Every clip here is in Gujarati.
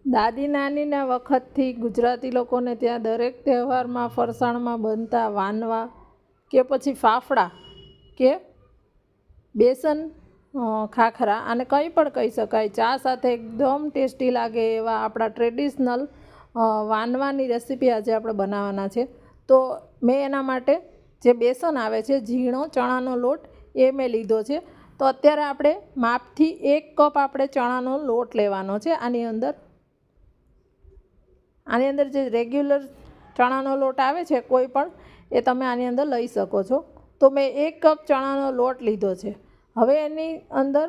દાદી નાનીના વખતથી ગુજરાતી લોકોને ત્યાં દરેક તહેવારમાં ફરસાણમાં બનતા વાનવા કે પછી ફાફડા કે બેસન ખાખરા અને કંઈ પણ કહી શકાય, ચા સાથે એકદમ ટેસ્ટી લાગે એવા આપણા ટ્રેડિશનલ વાનવાની રેસીપી આજે આપણે બનાવવાના છે. તો મેં એના માટે જે બેસન આવે છે, ઝીણો ચણાનો લોટ, એ મેં લીધો છે. તો અત્યારે આપણે માપથી 1 કપ આપણે ચણાનો લોટ લેવાનો છે. આની અંદર જે રેગ્યુલર ચણાનો લોટ આવે છે કોઈ પણ, એ તમે આની અંદર લઈ શકો છો. તો મેં 1 કપ ચણાનો લોટ લીધો છે. હવે એની અંદર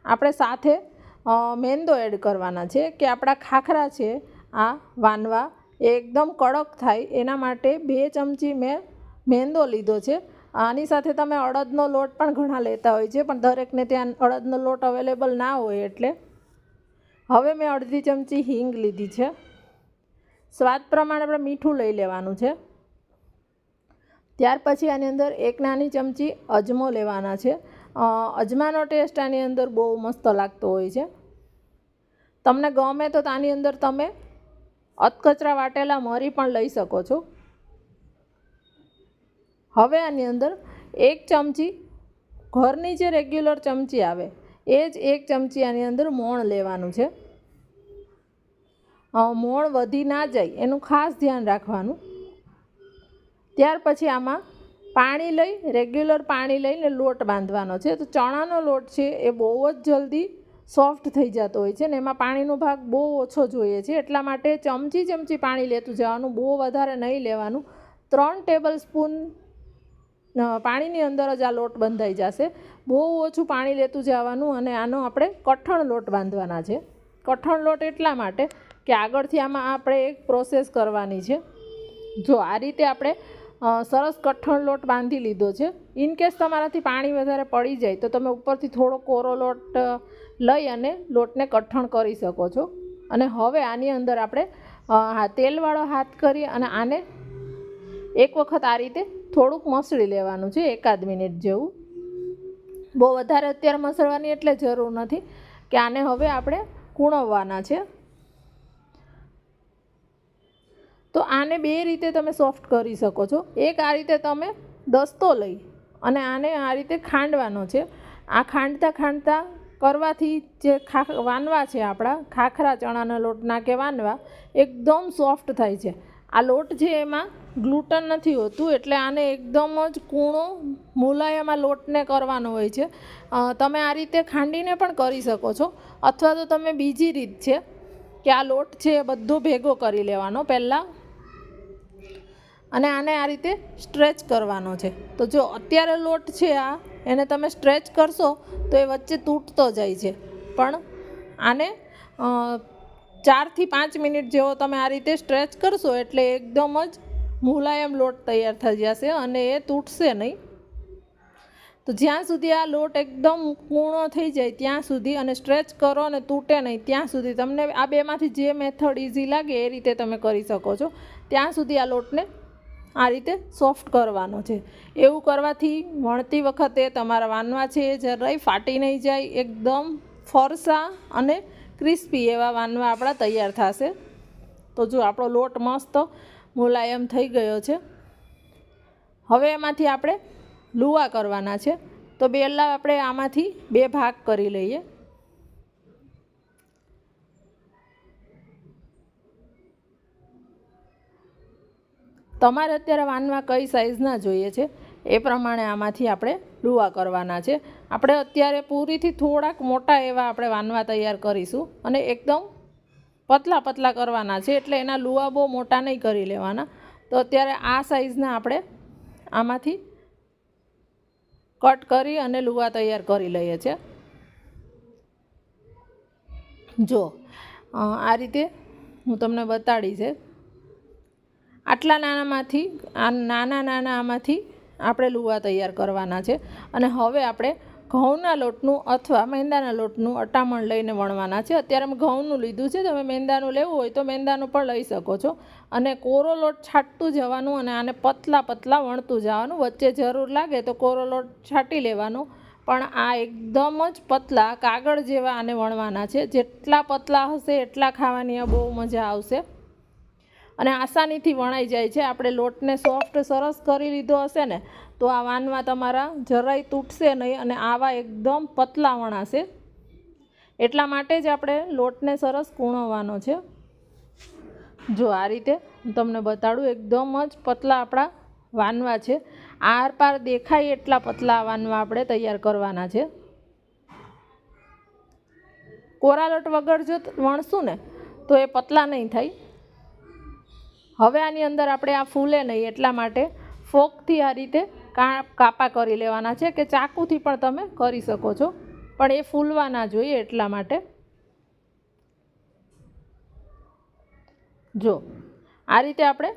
આપણે સાથે મેંદો એડ કરવાના છે કે આપણા ખાખરા છે આ વાનવા એ એકદમ કડક થાય એના માટે 2 ચમચી મેં મેંદો લીધો છે. આની સાથે તમે અડદનો લોટ પણ ઘણા લેતા હોય છે, પણ દરેકને ત્યાં અડદનો લોટ અવેલેબલ ના હોય એટલે. હવે મેં અડધી ચમચી હિંગ લીધી છે. સ્વાદ પ્રમાણે આપણે મીઠું લઈ લેવાનું છે. ત્યાર પછી આની અંદર 1 નાની ચમચી અજમો લેવાના છે. અજમાનો ટેસ્ટ આની અંદર બહુ મસ્ત લાગતો હોય છે. તમને ગમે તો આની અંદર તમે અધકચરા વાટેલા મરી પણ લઈ શકો છો. હવે આની અંદર 1 ચમચી ઘરની જે રેગ્યુલર ચમચી આવે એ જ 1 ચમચી આની અંદર મોણ લેવાનું છે. મોણ વધી ના જાય એનું ખાસ ધ્યાન રાખવાનું. ત્યાર પછી આમાં પાણી લઈ, રેગ્યુલર પાણી લઈને લોટ બાંધવાનો છે. તો ચણાનો લોટ છે એ બહુ જ જલ્દી સોફ્ટ થઈ જતો હોય છે ને એમાં પાણીનો ભાગ બહુ ઓછો જોઈએ છે. એટલા માટે ચમચી પાણી લેતું જવાનું, બહુ વધારે નહીં લેવાનું. 3 ટેબલ સ્પૂન પાણીની અંદર જ આ લોટ બંધાઈ જશે. બહુ ઓછું પાણી લેતું જવાનું અને આનો આપણે કઠણ લોટ બાંધવાના છે. કઠણ લોટ એટલા માટે કે આગળથી આમાં આપણે એક પ્રોસેસ કરવાની છે. જો આ રીતે આપણે સરસ કઠણ લોટ બાંધી લીધો છે. ઇનકેસ તમારાથી પાણી વધારે પડી જાય તો તમે ઉપરથી થોડો કોરો લોટ લઈ અને લોટને કઠણ કરી શકો છો. અને હવે આની અંદર આપણે તેલવાળો હાથ કરી અને આને એક વખત આ રીતે થોડુંક મસળી લેવાનું છે, 1 મિનિટ જેવું. બહુ વધારે અત્યારે મસળવાની એટલે જરૂર નથી કે આને હવે આપણે કૂણવવાના છે. તો આને 2 રીતે તમે સોફ્ટ કરી શકો છો. એક આ રીતે તમે દસ્તો લઈ અને આને આ રીતે ખાંડવાનો છે. આ ખાંડતા કરવાથી જે વાનવા છે આપણા ખાખરા ચણાના લોટના કે વાનવા એકદમ સોફ્ટ થાય છે. આ લોટ છે એમાં ગ્લુટન નથી હોતું એટલે આને એકદમ જ કૂણો મુલાયમ આ લોટને કરવાનો હોય છે. તમે આ રીતે ખાંડીને પણ કરી શકો છો, અથવા તો તમે બીજી રીત છે કે આ લોટ છે એ બધો ભેગો કરી લેવાનો પહેલાં અને આને આ રીતે સ્ટ્રેચ કરવાનો છે. તો જો અત્યારે લોટ છે એને તમે સ્ટ્રેચ કરશો તો એ વચ્ચે તૂટતો જાય છે, પણ આને 4 થી 5 મિનિટ જેવો તમે આ રીતે સ્ટ્રેચ કરશો એટલે એકદમ જ મુલાયમ લોટ તૈયાર થઈ જશે અને એ તૂટશે નહીં. તો જ્યાં સુધી આ લોટ એકદમ કૂણો થઈ જાય ત્યાં સુધી અને સ્ટ્રેચ કરો અને તૂટે નહીં ત્યાં સુધી, તમને આ બેમાંથી જે મેથડ ઇઝી લાગે એ રીતે તમે કરી શકો છો. ત્યાં સુધી આ લોટને આ રીતે સોફ્ટ કરવાનો છે. એવું કરવાથી વણતી વખતે તમારા વાનવા છે એ જરાય ફાટી નહીં જાય. એકદમ ફરસા અને ક્રિસ્પી એવા વાનવા આપણા તૈયાર થશે. તો જો આપણો લોટ મસ્ત મુલાયમ થઈ ગયો છે. હવે એમાંથી આપણે લુવા કરવાના છે. તો પહેલાં આપણે આમાંથી 2 ભાગ કરી લઈએ. તમારે અત્યારે વાનવા કઈ સાઇઝના જોઈએ છે એ પ્રમાણે આમાંથી આપણે લુવા કરવાના છે. આપણે અત્યારે પૂરીથી થોડાક મોટા એવા આપણે વાનવા તૈયાર કરીશું અને એકદમ પતલા કરવાના છે એટલે એના લુવા બહુ મોટા નહીં કરી લેવાના. તો અત્યારે આ સાઇઝના આપણે આમાંથી કટ કરી અને લુવા તૈયાર કરી લઈએ છીએ. જો આ રીતે હું તમને બતાડી છે. આટલા નાના આમાંથી આપણે લુવા તૈયાર કરવાના છે. અને હવે આપણે ઘઉંના લોટનું અથવા મેંદાના લોટનું અટામણ લઈને વણવાના છે. અત્યારે મેં ઘઉંનું લીધું છે, તમે મેંદાનું લેવું હોય તો મેંદાનું પણ લઈ શકો છો. અને કોરો લોટ છાંટતું જવાનું અને આને પતલા વણતું જવાનું. વચ્ચે જરૂર લાગે તો કોરો લોટ છાંટી લેવાનો. પણ આ એકદમ જ પતલા કાગળ જેવા આને વણવાના છે. જેટલા પતલા હશે એટલા ખાવાની બહુ મજા આવશે અને આસાનીથી વણાઈ જાય છે. આપણે લોટને સોફ્ટ સરસ કરી લીધો હશે ને તો આ વાનવા તમારા જરાય તૂટશે નહીં અને આવા એકદમ પતલા વણાશે. એટલા માટે જ આપણે લોટને સરસ કૂણવવાનો છે. જો આ રીતે હું તમને બતાડું, એકદમ જ પતલા આપણા વાનવા છે. આર પાર દેખાય એટલા પતલા વાનવા આપણે તૈયાર કરવાના છે. કોરા લોટ વગર જો વણશું ને તો એ પતલા નહીં થાય. હવે આની અંદર આપણે આ ફૂલે નહીં એટલા માટે ફોકથી આ રીતે કાપા કરી લેવાના છે, કે ચાકુથી પણ તમે કરી શકો છો, પણ એ ફૂલવા ના જોઈએ એટલા માટે. જો આ રીતે આપણે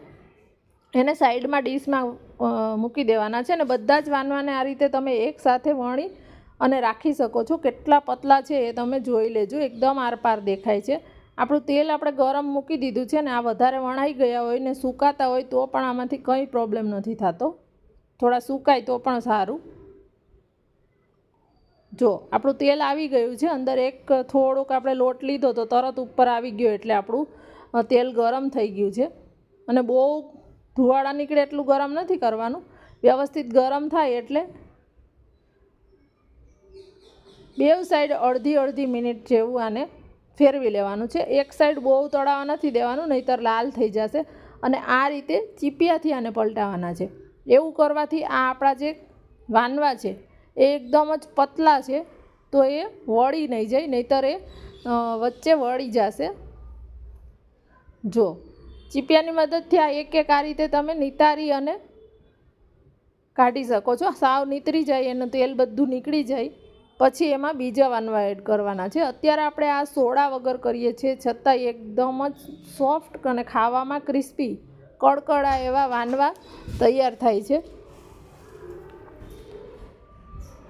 એને સાઈડમાં ડીશમાં મૂકી દેવાના છે. અને બધા જ વાનવાને આ રીતે તમે એકસાથે વણી અને રાખી શકો છો. કેટલા પતલા છે એ તમે જોઈ લેજો, એકદમ આરપાર દેખાય છે. આપણું તેલ આપણે ગરમ મૂકી દીધું છે ને આ વધારે વણાઈ ગયા હોય ને સુકાતા હોય તો પણ આમાંથી કંઈ પ્રોબ્લેમ નથી થતો. થોડા સુકાય તો પણ સારું. જો આપણું તેલ આવી ગયું છે, અંદર એક થોડુંક આપણે લોટ લીધો તો તરત ઉપર આવી ગયો એટલે આપણું તેલ ગરમ થઈ ગયું છે. અને બહુ ધુવાળા નીકળે એટલું ગરમ નથી કરવાનું, વ્યવસ્થિત ગરમ થાય એટલે બેવ સાઈડ અડધી મિનિટ જેવું આને ફેરવી લેવાનું છે. એક સાઈડ બહુ તળાવવા નથી દેવાનું, નહીંતર લાલ થઈ જશે. અને આ રીતે ચીપિયાથી આને પલટાવવાના છે. એવું કરવાથી આ આપણા જે વાનવા છે એ એકદમ જ પતલા છે તો એ વળી નહીં જાય, નહીંતર એ વચ્ચે વળી જશે. જો ચીપિયાની મદદથી આ એક આ રીતે તમે નિતારી અને કાઢી શકો છો. સાવ નીતરી જાય એનું તેલ બધું નીકળી જાય પછી એમાં બીજા વાનવા એડ કરવાના છે. અત્યારે આપણે આ સોડા વગર કરીએ છીએ છતાં એકદમ જ સોફ્ટ અને ખાવામાં ક્રિસ્પી કડકડા એવા વાનવા તૈયાર થાય છે.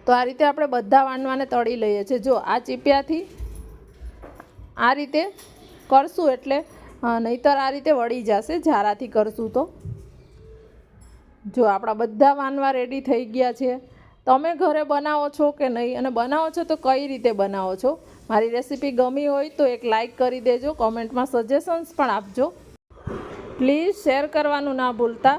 તો આ રીતે આપણે બધા વાનવાને તળી લઈએ છીએ. જો આ ચીપિયાથી આ રીતે કરશું એટલે નહીંતર આ રીતે વળી જશે ઝારાથી કરશું તો. જો આપણા બધા વાનવા રેડી થઈ ગયા છે. તમે ઘરે બનાવો છો કે નહીં, અને બનાવો છો તો કઈ રીતે બનાવો છો? મારી રેસીપી ગમી હોય તો એક લાઈક કરી દેજો, કોમેન્ટમાં સજેશન્સ પણ આપજો. પ્લીઝ શેર કરવાનું ના ભૂલતા.